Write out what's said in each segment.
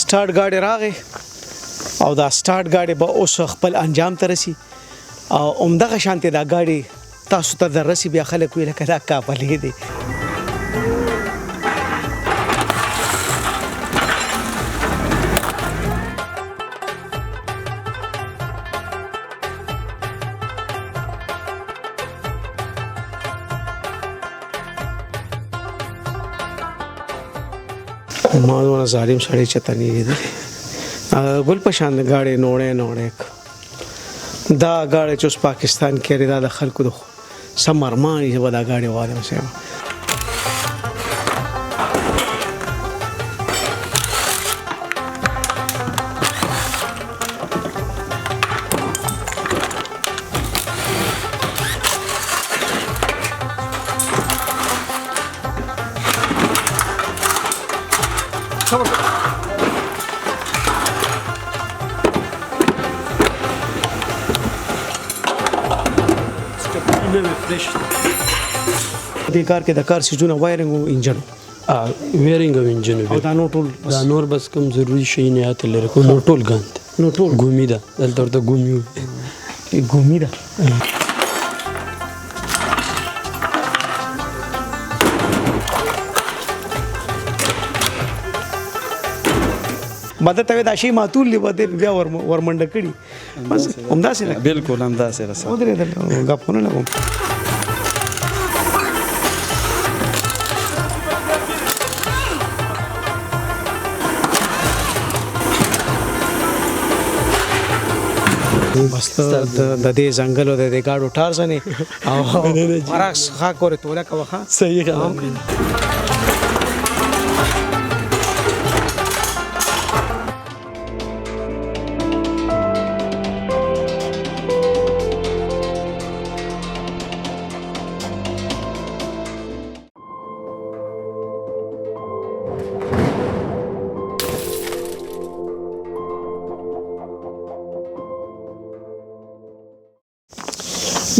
سٹارټ ګاډي راغی او دا سٹارټ ګاډي به اوس خپل انجام ته رسي او عمدغه شانتي دا ګاډي تاسو ته درسي بیا خلک ویل کدا کابلې دي ما دونه ظالم سړی چته نه لیدل ګل په شان غاړي نوړې دا غاړي چې پاکستان کې لري دا خلکو د سمرمانی چې دا غاړي واره وسه دې کار کې د کار سيزونه وایرنګ او انجن ویرینګ او انجن او دا نور بس کوم ضروری شي نه آته لري کوم ټول غانت نو ټول ګومي ده دلته ورته ګومي ده مدد ته دا شی ماتول لیبه بیا ورمنډه کړي بس همداسې نه بالکل همداسې رسو ودرې دل غپونه لګم بس د دې ځنګل او د دې گاډو ټار سنې او مراکس خا کوره توله کا وخا صحیح کلام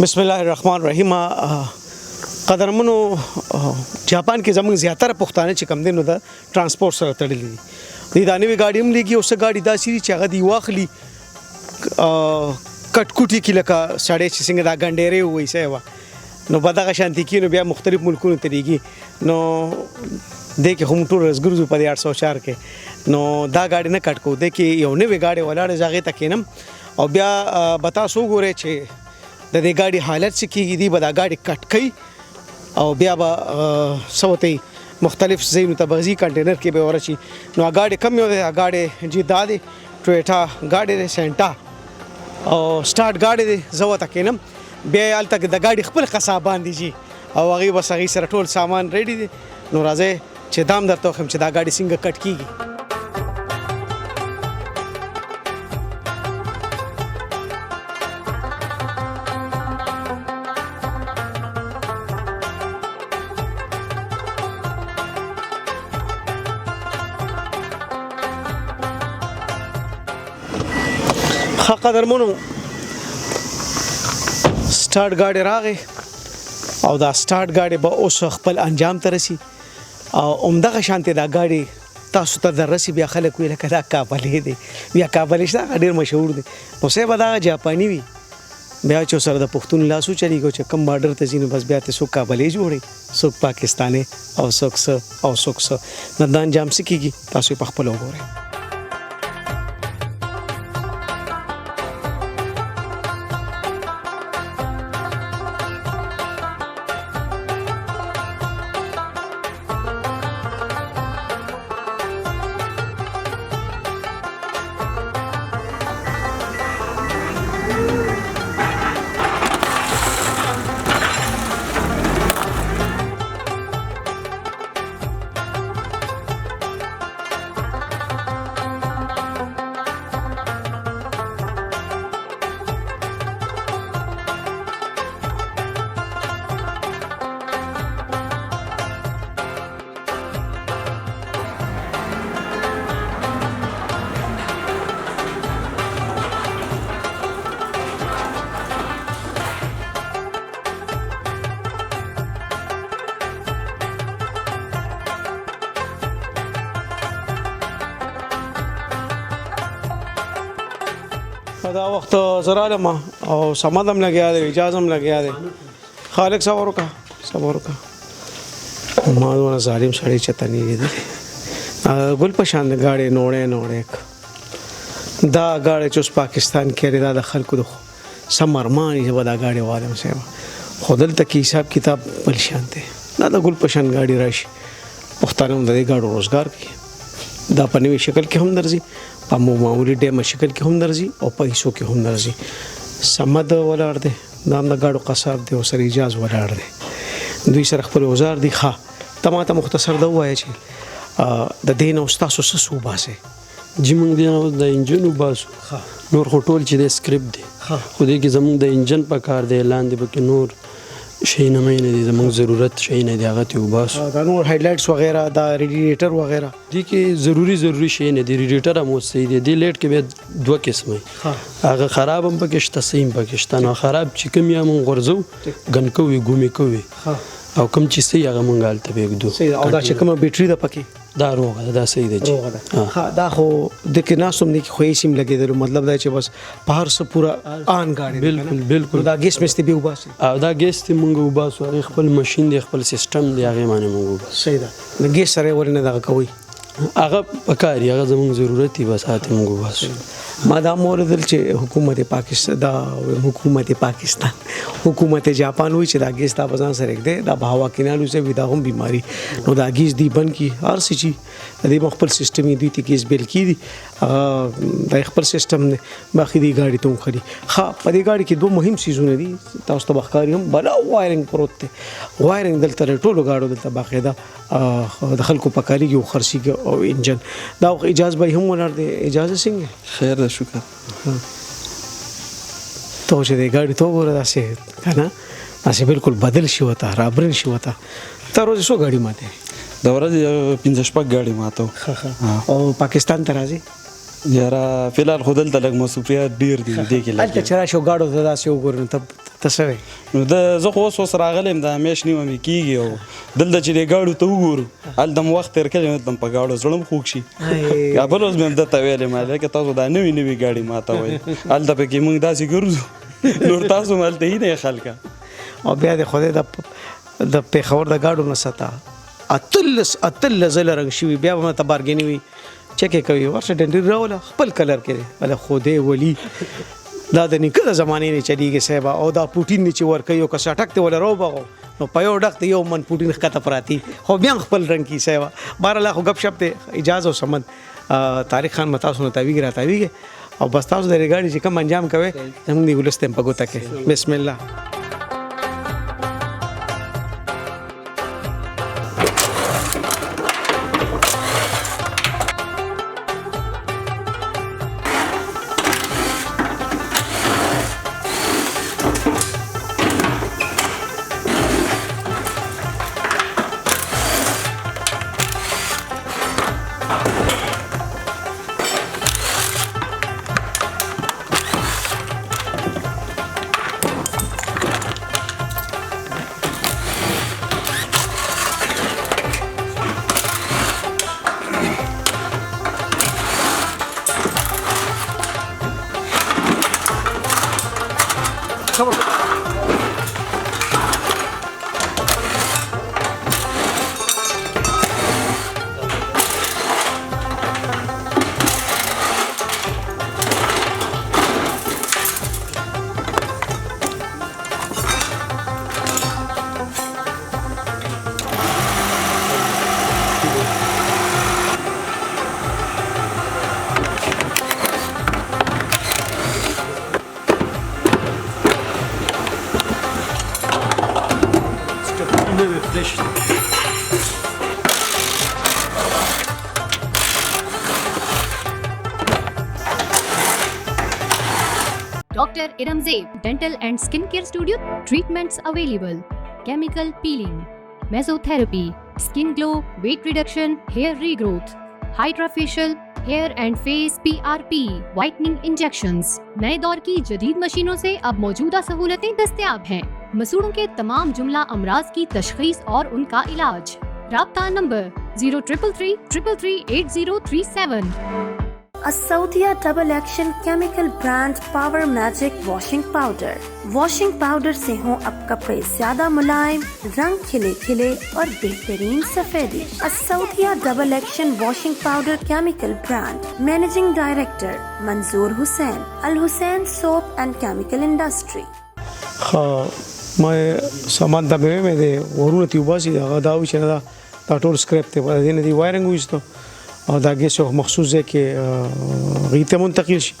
بسم الله الرحمن الرحیم قدرمنو جاپان کې زموږ زیاتره پښتانه چې کم دینو د ترانسپورت سره تړلي دي د دانوي گاډي هم لګي اوس گاډي دا سری چې هغه دی واخلي کټکوټي کې لکه ساړې چې څنګه دا ګنډېره وې سیوا نو بدغه شانتي کې نو بیا مختلف ملکونو ته دیږي نو د کې هم ټول رزګرزو په 804 کې نو دا گاډي نه کټکو د کې یو نوې گاډي ولاړه ځای ته کینم او بیا بتا سو ګوره چې د دې گاډي حالت څه کیږي دی به دا گاډي کټ کړي او بیا به سوتي مختلف زینو ته بغزي کنټینر کې به ورشي نو گاډي کم یو دی گاډي جی دادي ټویټا گاډي سنټا او سٹارټ گاډي دی زو ته کینم بیا الته د گاډي خپل قصابان دي جی او هغه بس هغه سره ټول سامان ریډي دي نو راځي چې دام درته خم چې دا گاډي څنګه کټ کیږي قدرمنو سٹارټ گاډي راغی او دا سٹارټ گاډي به اوس خپل انجام ته رسي او عمدغه شانتي دا گاډي تاسو ته درسي بیا خلک ویل کدا کابلې دي بیا کابلې شته ډیر مشهور دي نو سه به دا جاپاني وي بیا چې سره د پښتون لاسو چلیږي چې کم بارډر ته ځینې بس بیا ته سو کابلې جوړي سو پاکستاني او سوکس نه دا انجام سکیږي تاسو په خپل وګورئ دا وخت زرا لما او سمدم لګیا دی اجازم لګیا دی خالق صبر وکا ما دونه ظالم سړی چته نه لیدل ګل په شان غاړې نوړې دا غاړې چې پاکستان کې دا د خلکو د سمرمانی چې ودا غاړې والم سیوا خودل ته کې حساب کتاب بل شانته دا د ګل په شان غاړې راشي پښتانه د غاړو روزګار کوي دا په نوې شکل کې هم درځي په معمولی ډیم شکل کې هم درځي او په هیڅو کې هم درځي سمد ولاړ دی دا د غاړو قصاب دی او سره اجازه ولاړ دی دوی سره خپل اوزار دي ښه تماته مختصر دا وایي چې د دین او تاسو څه صوباسه چې موږ د انجن وباسو نور خو ټول چې د سکرپټ دی خو دې کې زموږ د انجن په کار دی لاندې به کې نور شي نه مې نه دي زموږ ضرورت شي نه دی هغه ته وباسو دا نور هایلایټس وغیرہ دا ریډیټر وغیرہ دې کې ضروری شي نه دی ریډیټر هم اوس دی د لیټ کې به دوه قسمه هغه خراب هم پکې شته سیم پکې شته نو خراب چې کوم یا مونږ غرزو ګن کوي ګومي کوي او کوم چې سي هغه مونږ الته بګدو او دا چې کوم بیټری د پکې دا روغه دا صحیح دی ها دا خو د کې ناسوم نه خو یې سیم لګیدل مطلب دا چې بس په هر څه پورا آن غاړي بالکل دا ګیس مست به وباسي او دا ګیس ته مونږ وباسو هغه خپل ماشين دی خپل سیستم دی هغه باندې مونږ وباسو صحیح ده نو ګیس سره ورنه دا کوي هغه پکاري هغه زموږ ضرورت دی بس هاته مونږ وباسو ما دا موردل چې حکومت پاکستان حکومت جاپان وی چې دا ګیس دا بزان سره کې دا بهوا کینالو سے ودا هم بیماری نو دا ګیس دی بن کی هر څه چی د خپل سیستم دی ته ګیس بل کی دی د خپل سیستم نه باقي دی گاډي ته خري ها په دې گاډي کې دوه مهم سيزونه دي تاسو ته بخکاری هم بلا وایرنګ پروت دی وایرنګ دلته ټولو گاډو دلته باقاعده د خلکو پکاري او خرسي او انجن دا اجازه به هم ولر دی اجازه څنګه خیر ده شکر تو چې د ګاډي تو ګوره داسې کنه داسې بالکل بدل شي وته رابرن شي وته تر ورځې څو ګاډي ماته د ورځې 15 ګاډي ماته او پاکستان ته راځي یاره فلحال خو دلته لږ مصروفیات ډېر دي دې کې هلته چې راشو ګاډو ته داسې وګورو ته څه وایي نو زه خو اوس راغلی د همیش نیمه مې کېږي او دلته چې دې ګاډو ته وګورو هلته م وخت تېر کړی هلته م په ګاډو زړه م خوږ شي یا بل اوس مې هم درته ویلې ما لکه تاسو دا نوي ګاډي ماته وایي هلته پکې موږ داسې ګرځو نور تاسو هم هلته هی نه خلکه او بیا د خدای د پېښور د ګاډو نه ستا اتلس ځله رنګ شوي بیا به ماته بارګیني وي چکې کوي ورشه ډنډر راوله خپل کلر کې ولا خدای ولی دا د نیکه د زمانې نه چلیږي صاحب او دا پوټین نه چې ورکوي او که سټک ته ولا راوبغو نو په یو ډک ته یو من پوټین ښکته پراتی خو بیا خپل رنګ کی صاحب بهرحال خو گپ شپ ته اجازه او سمد طارق خان متاسو نه تاویږي او بس تاسو د ریګاډي چې کوم انجام کوي زموږ دی ولستم په ګوته کې بسم الله Dr. Iramzeeb Dental and Skincare Studio. Treatments available: chemical peeling, mesotherapy, skin glow, weight reduction, hair regrowth, HydraFacial, hair and face PRP, whitening injections. नए दौर की जदीद मशीनों से अब मौजूदा सहूलतें दस्तयाब हैं। मसूड़ों के तमाम जुमला अमराज की तशखीस और उनका इलाज। राब्ता नंबर 0333 333 8037। Asaudia Double Action Chemical Brand Power Magic Washing Powder. Washing powder से हों अब कपड़े ज्यादा मुलायम, रंग खिले खिले और बेहतरीन सफेदी। असौदिया double action washing powder chemical brand. Managing director Manzoor Hussain, Al Hussain soap and chemical industry. ها ما سامان د مې د ورونه تیوباسي دا دا چې دا ټول سکرپټ ته ودی نه دی وایرنګ وېستو او دا ګیس یو مخصوص ځای کې غیته منتقل شي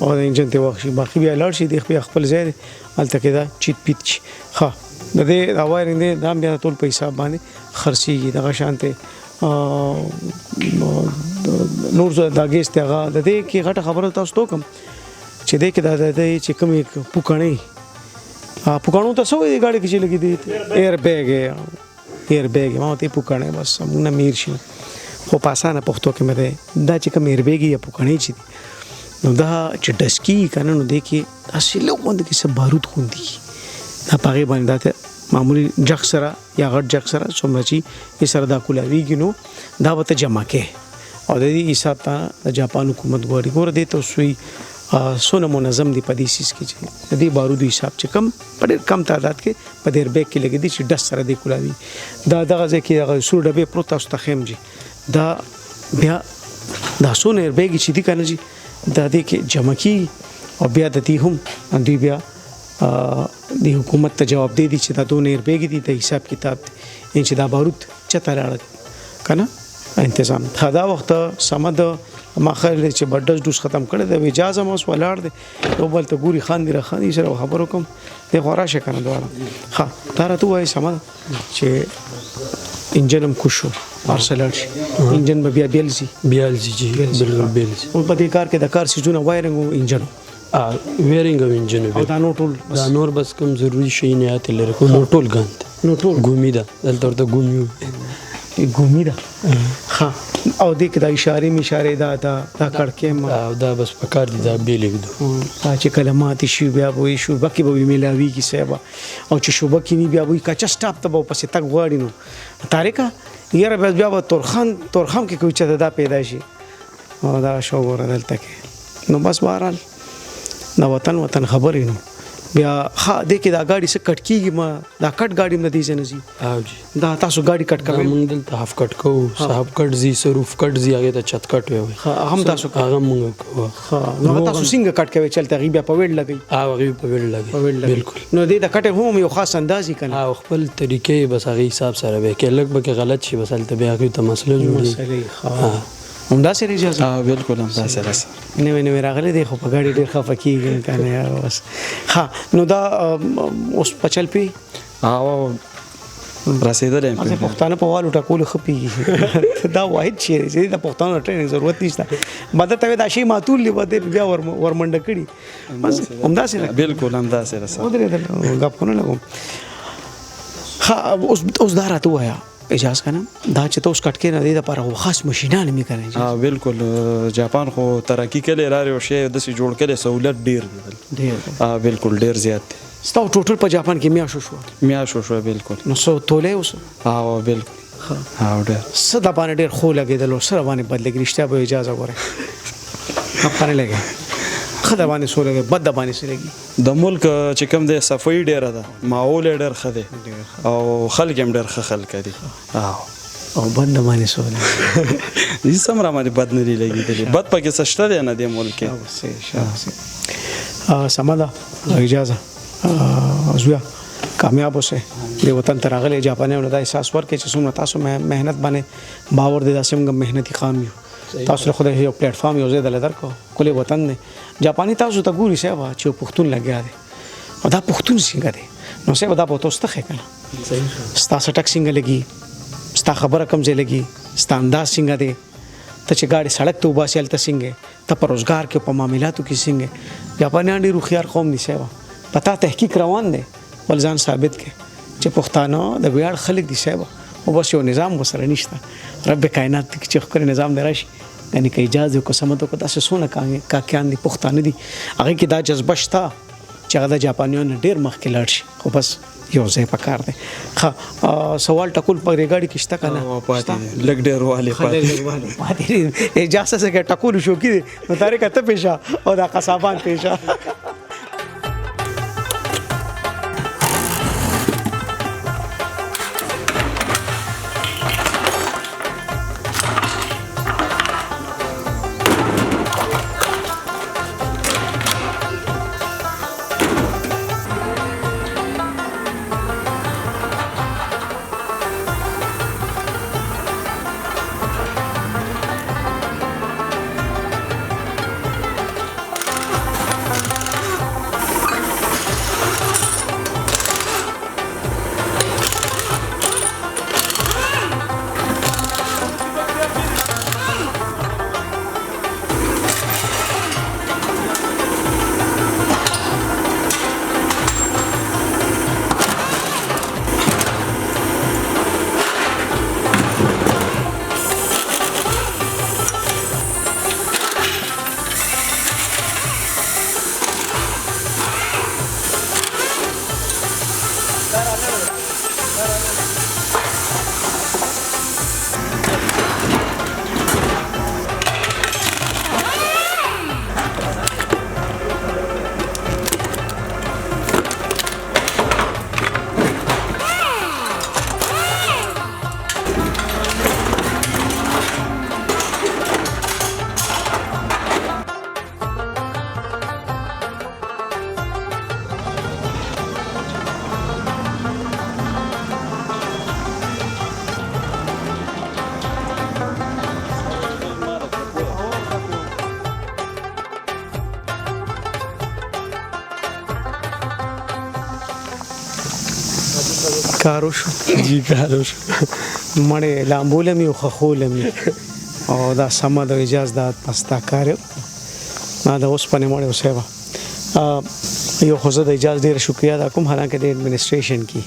او د انجن ته واخشي باقي بیا لاړ شي د خپل ځای الته کې دا چیت پیت شي ها د دې دا وایرنګ دی دا بیا ټول په حساب باندې خرسيږي دغه شانته نور دا ګیس ته هغه د دې کې غټه خبره تاسو ته کوم چې دې کې دا د چې کوم پوکڼې پوکانو ته سوې دی ګاډي کې چې لګي دی ایر بیگ ما ته پوکانه بس موږ میر شي خو پاسانه پښتو کې مې دا چې کوم ایر بیگ یا پوکانه چې نو دا چې ډسکی کنه نو دی کې اصل وند کې سب بارود خوندي دا پاره باندې دا معمولی جک سره یا غټ جک سره څومره چې یې سره دا کولاویږي نو دا وته جمع کې او د دې حساب ته جاپان حکومت غواړي ګور دی ته سوی سونه منظم دی پدې سیس کې چې د دې بارودو حساب چې کم په ډېر کم تعداد کې په ډېر بیگ کې لګې دي چې ډس سره دی کولاوي دا دغه ځکه هغه سور ډبې پروت تاسو ته خیم جی دا بیا دا سونه بیگ چې دی کنه جی دا دې کې جمع کی او بیا د دې هم دوی بیا د حکومت ته جواب دی چې دا دوه نیر بیگ دي د حساب کتاب دي چې دا بارود چته راړ کنه انتظام دا وخت سمد ما خل چې بډس ډوس ختم کړي د اجازه مو ولاړ دي نو بل ته ګوري خان دي رخاني سره خبرو کوم د غورا شکنه دواړه ها دا راته وای سم چې انجنم کوشو ارسلر شي انجن به بیا بیلزي جی بالکل بیلزي او په دې کار کې د کار سيزونه وایرنګ او انجن ویرینګ او انجن او دا نو ټول دا نور بس کوم ضروری شي نه آته لري کو نو ټول غانت نو ټول ګومی دا دلته ورته ګومیو ګومی دا ها او دې کې د اشاره دا کړکې ما او دا بس پکار دي دا بیلګ دو چې کلمات شي بیا وې شو بکی به ملاوي کی سبا او چې شوبه کې بیا وې کچا سټاپ ته پسې تک غواړي نو تاریخه یره بیا تورخان کې کوي چې دا پیدا شي او دا شو ور دلته کې نو بس بهرال نو وطن خبرې نو بیا ها دې کې دا ګاډي څخه کټ کیږي ما دا کټ ګاډي نه دي زنزي او جی دا تاسو ګاډي کټ کوي موږ دلته هاف کټ کو صاحب کټ زی سروف کټ زی هغه ته چت کټ وي هم تاسو هغه موږ کو ها نو تاسو څنګه کټ کوي چلته غي بیا په ویل لګي هغه په ویل لګي بالکل نو دې دا کټ هم یو خاص اندازي کنه او خپل طریقې بس هغه حساب سره به کې لګ به غلط شي بس البته بیا هغه ته مسله جوړي هم دا سره اجازه بالکل هم دا سره نو راغله دی خو په ګاډي ډیر خفه کیږي کنه یار بس ها نو دا اوس پچل پی او رسیدل هم په پښتانه په والو ټکول خپيږي دا واحد شی دی چې د پښتانه ټریننګ ضرورت نشته مدد ته دا شی ماتول دی بده بیا ورمنډ کړي بس همدا سره بالکل هم دا سره ودرې غپ کنه لګم ها اوس دا راته وایا اجازه کنه دا چې تاسو کټ کې نه دی د لپاره خاص ماشينان می کوي ها بالکل جاپان خو ترقی کړي لري او شی د سي جوړ کړي سہولت ډیر دی ها بالکل ډیر زیات ستاسو ټوټل په جاپان کې میاشو شو بالکل نو سو تولې اوس ها بالکل ها ډیر صدا باندې ډیر خو لګیدل او سره باندې بدلګ رښتیا به اجازه غوړي خپل لګي خدا باندې سو لګي بد باندې سو لګي د ملک چې کوم د صفوي ډیره ده ماحول ډیر خده او خلک هم ډیر خلک دي او بد باندې سو لګي دې سمره باندې بد نه لګي بد پکې سشته دی نه د ملک سمدا اجازه ازویا کامیاب اوسه د وطن ترغله جاپانیانو د احساس ورکړي چې څومره تاسو مهنت باندې باور دي داسې موږ مهنتي خام یو تاسو له خدای یو پلیټ فارم یو ځای دلته کو کله وطن نه جاپانی تاسو ته ګوري سیوا چې پښتون لګیا دي او دا پښتون څنګه دي نو سیوا دا په تاسو ته ښه کنه تاسو ټک څنګه لګي ستا خبره کم ځای لګي ستا انداز څنګه دی ته چې ګاډي سړک ته وباسل ته څنګه ته پر روزګار کې په معاملاتو کې څنګه جاپانیان ډیر خيار قوم دي سیوا پتا تحقیق روان دي ولزان ثابت کې چې پښتانه د ویاړ خلک دي سیوا او بس یو نظام وسره نشته رب کائنات چې خپل نظام دراشي یعنی که اجازه کو سمته کو تاسو سونه کا کیان دي پښتانه دي هغه کې دا جذبه شته چې چې هغه د جاپانیانو ډېر مخکې لاړ شي خو بس یو ځای پکار دی ښه سوال ټکول په ریګاډي کې شته که نه پاتې دي لږ ډېر والې پاتې دي اجازه څه کې ټکول شوقي دی نو طارق ته پیشه او دا قصابان پیشه کارو شو جی کارو شو مړې لامبولمې او خخولمې او دا سمه د اجازه د پستا کار ما د اوسپنې مړې اوسېوه یو خو زه د اجازه ډېره شکریا ادا کوم حالانکه د ایڈمنسټریشن کې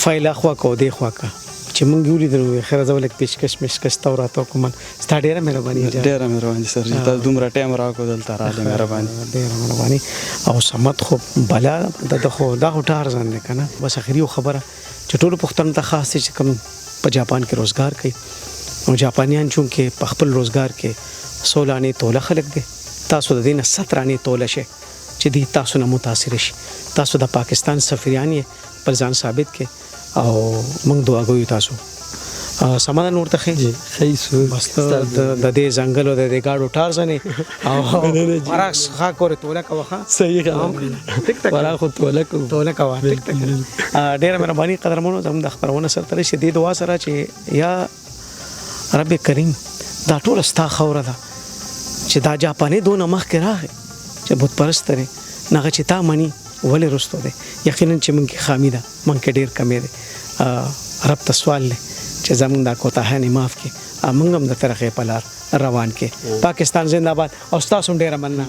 فایل اخوا کو دی خوا کا چې مونږ ولیدل نو خیر زه ولک پیشکش تا ورته کوم ستا ډېره مهرباني ډېره مهرباني سر چې تاسو دومره ټایم راکو دلته راغلی مهرباني ډېره مهرباني او سمت خو بلا د خو دا ټار ځان نه کنه بس اخري خبره چې ټول پښتون ته خاص چې کوم په جاپان کې روزګار کوي او جاپانیان چونکه په خپل روزګار کې 16 نه توله خلک دي تاسو د دینه 17 نه توله شي چې دی تاسو نه متاثر شي تاسو د پاکستان سفیران پر ځان ثابت کې او موږ دعا کوو تاسو سمادن ورته خې خیسو بس د دې ځنګل او د دې گاډو ټار ځنه او مراکس خا کور توله کا وخه صحیح کلام ټیک ټاک ورا خو توله کا ټیک ټاک ډېر مهرباني قدرمنو زموږ د خبرونه سره تر شدید دعا سره چې یا رب کریم دا ټول ستا خوره ده چې دا جاپاني دونه مخ کې راغی چې بت پرست لري نه چې تا منی ولې رستو ده یقینا چې مونږ کې خامی ده مونږ کې ډېر کمی ده رب ته سوال لې چې زمونږ دا کوتاه نه معاف کې مونږ هم د طرفه په لار روان کې پاکستان زنده باد او تاسو ډېر مننه